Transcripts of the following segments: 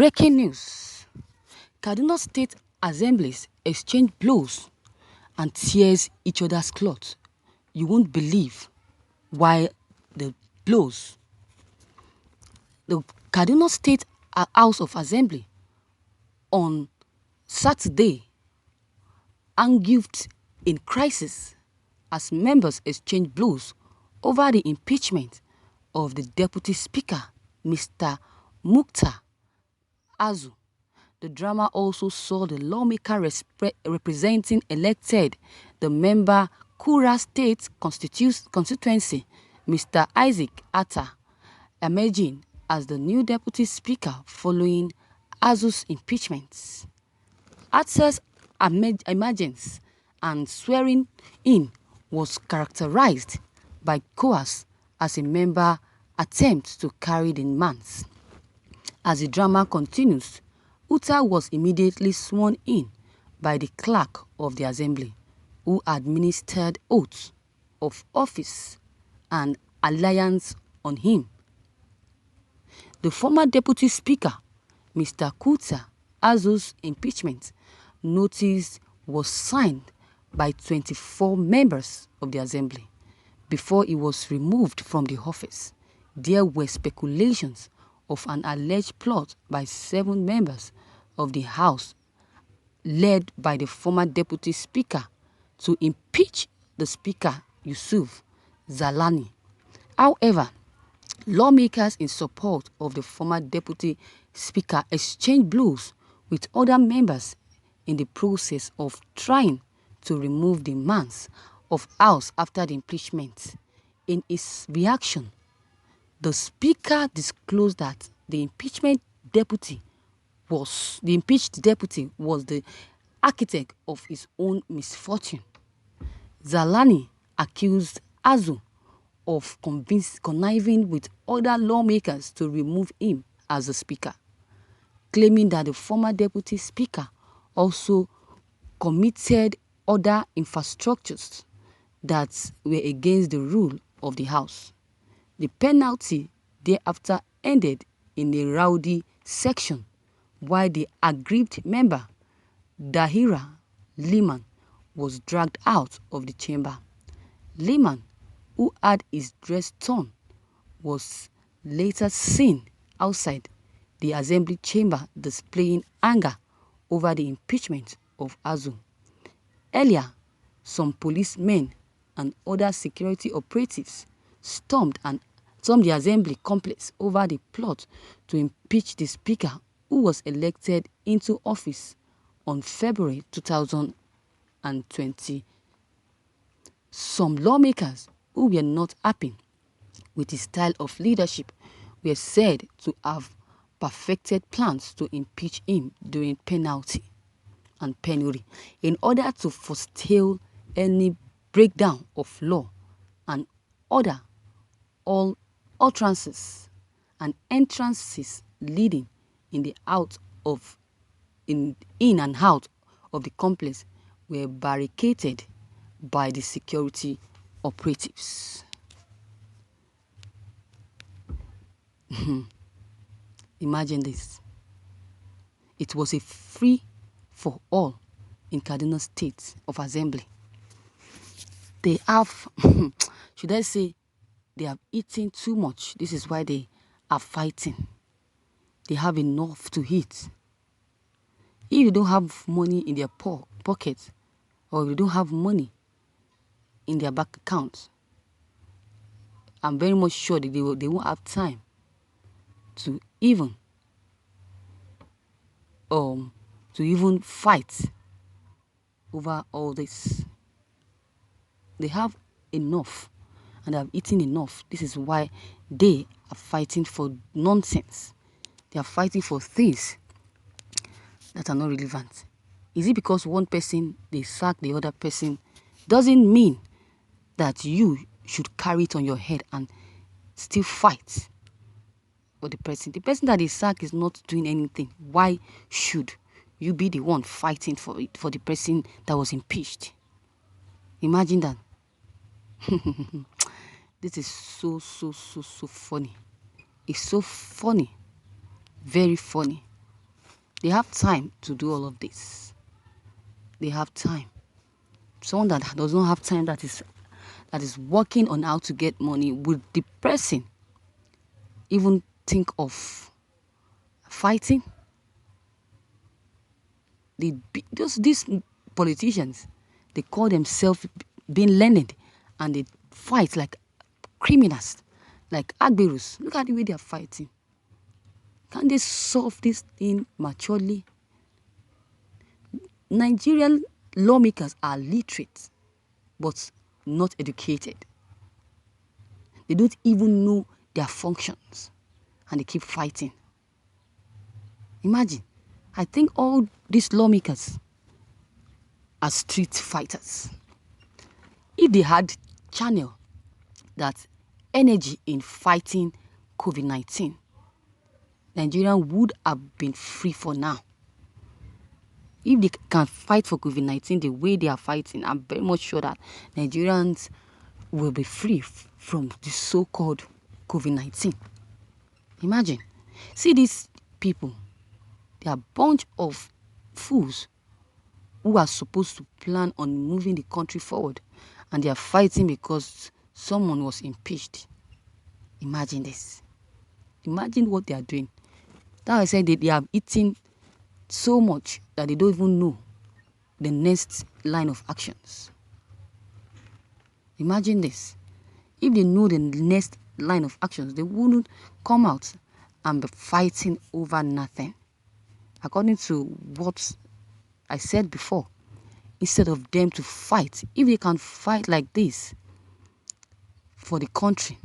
Breaking news. Kaduna State Assemblies exchange blows and tears each other's clothes. You won't believe why the blows. The Kaduna State House of Assembly on Saturday engulfed in crisis as members exchanged blows over the impeachment of the Deputy Speaker, Mr. Mukhtar Azu. The drama also saw the lawmaker representing elected the member Kura State constituency, Mr. Isaac Atta, emerging as the new deputy speaker following Azu's impeachment. Atta's emergence and swearing in was characterized by coerce as a member attempts to carry the demands. As the drama continues, Uta was immediately sworn in by the clerk of the assembly, who administered oaths of office and alliance on him. The former deputy speaker, Mr. Kuta Azu's impeachment notice was signed by 24 members of the assembly. Before he was removed from the office, there were speculations of an alleged plot by 7 members of the House, led by the former deputy speaker, to impeach the speaker Yusuf Zalani. However, lawmakers in support of the former deputy speaker exchanged blows with other members in the process of trying to remove the man of House after the impeachment. In his reaction, the speaker disclosed that the impeached deputy was the architect of his own misfortune. Zalani accused Azu of conniving with other lawmakers to remove him as the speaker, claiming that the former deputy speaker also committed other infractions that were against the rule of the House. The penalty thereafter ended in a rowdy section, while the aggrieved member, Dahira Liman, was dragged out of the chamber. Liman, who had his dress torn, was later seen outside the assembly chamber displaying anger over the impeachment of Azu. Earlier, some policemen and other security operatives stormed the assembly complex over the plot to impeach the speaker, who was elected into office on February 2020. Some lawmakers who were not happy with his style of leadership were said to have perfected plans to impeach him during penalty and penury in order to forestall any breakdown of law and order, all utterances and entrances leading in and out of the complex were barricaded by the security operatives. Imagine this. It was a free for all in Kaduna State of Assembly. They have, should I say, they have eaten too much. This is why they are fighting. They have enough to eat. If you don't have money in their pocket, or you don't have money in their bank account, I'm very much sure that they won't have time to even fight over all this. They have enough and have eaten enough. This is why they are fighting for nonsense. They are fighting for things that are not relevant. Is it because one person, they sack the other person, doesn't mean that you should carry it on your head and still fight for the person. The person that they sack is not doing anything. Why should you be the one fighting for it, for the person that was impeached? Imagine that. This is so funny. It's so funny. Very funny. They have time to do all of this. They have time. Someone that does not have time, that is working on how to get money, would the person even think of fighting? These politicians, they call themselves being learned, and they fight like criminals, like Agberus. Look at the way they are fighting. Can they solve this thing maturely? Nigerian lawmakers are literate, but not educated. They don't even know their functions, and they keep fighting. Imagine, I think all these lawmakers are street fighters. If they had channel that energy in fighting COVID-19, Nigeria would have been free for now. If they can fight for COVID-19 the way they are fighting, I'm very much sure that Nigerians will be free from the so-called COVID-19. Imagine. See these people. They are a bunch of fools who are supposed to plan on moving the country forward, and they are fighting because someone was impeached. Imagine this. Imagine what they are doing. That I said they have eaten so much that they don't even know the next line of actions. Imagine this. If they know the next line of actions, they wouldn't come out and be fighting over nothing. According to what I said before, instead of them to fight, if they can fight like this for the country,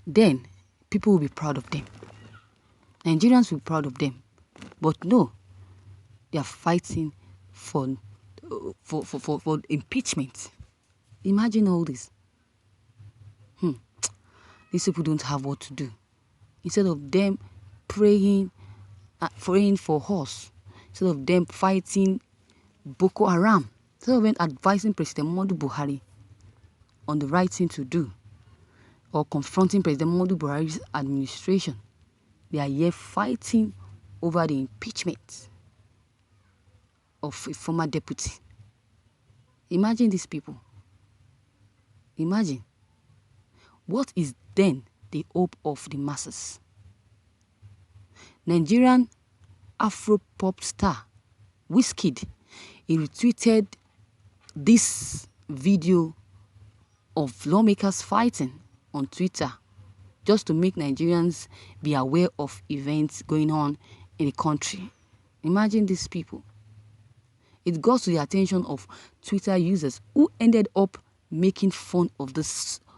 then people will be proud of them. Nigerians will be proud of them. But no, they are fighting for impeachment. Imagine all this. These people don't have what to do. Instead of them praying for us, instead of them fighting Boko Haram, instead of them advising President Muhammadu Buhari on the right thing to do, or confronting President Muhammadu Buhari's administration, they are here fighting over the impeachment of a former deputy. Imagine these people. Imagine. What is then the hope of the masses? Nigerian Afro-pop star Wizkid, he retweeted this video of lawmakers fighting on Twitter just to make Nigerians be aware of events going on in the country. Imagine these people. It got to the attention of Twitter users who ended up making fun of the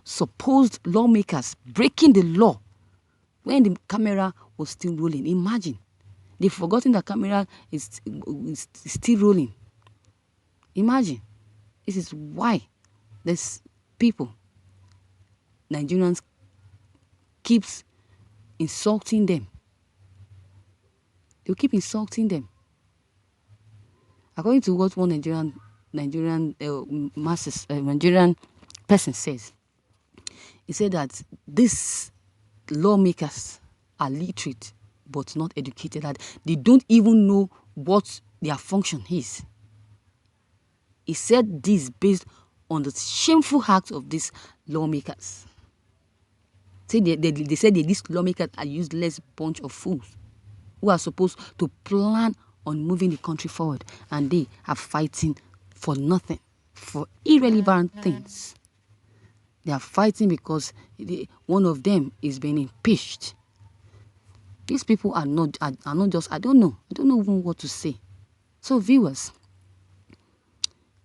supposed lawmakers breaking the law when the camera was still rolling. Imagine. They've forgotten the camera is still rolling. Imagine. This is why these people, Nigerians, keeps insulting them. They'll keep insulting them. According to what one Nigerian person says, he said that these lawmakers are literate but not educated, that they don't even know what their function is. He said this based on the shameful acts of these lawmakers. They said that these lawmakers are useless bunch of fools who are supposed to plan on moving the country forward, and they are fighting for nothing, for irrelevant things. They are fighting because one of them is being impeached. These people are not just, I don't know even what to say. So viewers,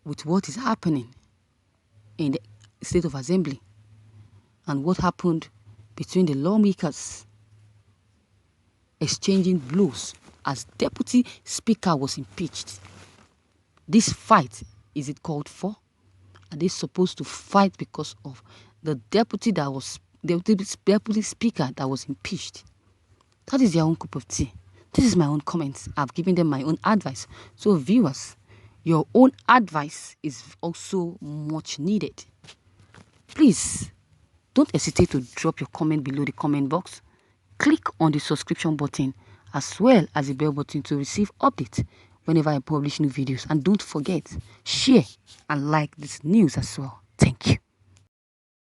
with what is happening in the State of Assembly and what happened between the lawmakers exchanging blows as Deputy Speaker was impeached, this fight, is it called for? Are they supposed to fight because of the deputy speaker that was impeached? That is their own cup of tea. This is my own comments. I've given them my own advice. So viewers, your own advice is also much needed. Please, don't hesitate to drop your comment below the comment box. Click on the subscription button as well as the bell button to receive updates whenever I publish new videos. And don't forget, share and like this news as well.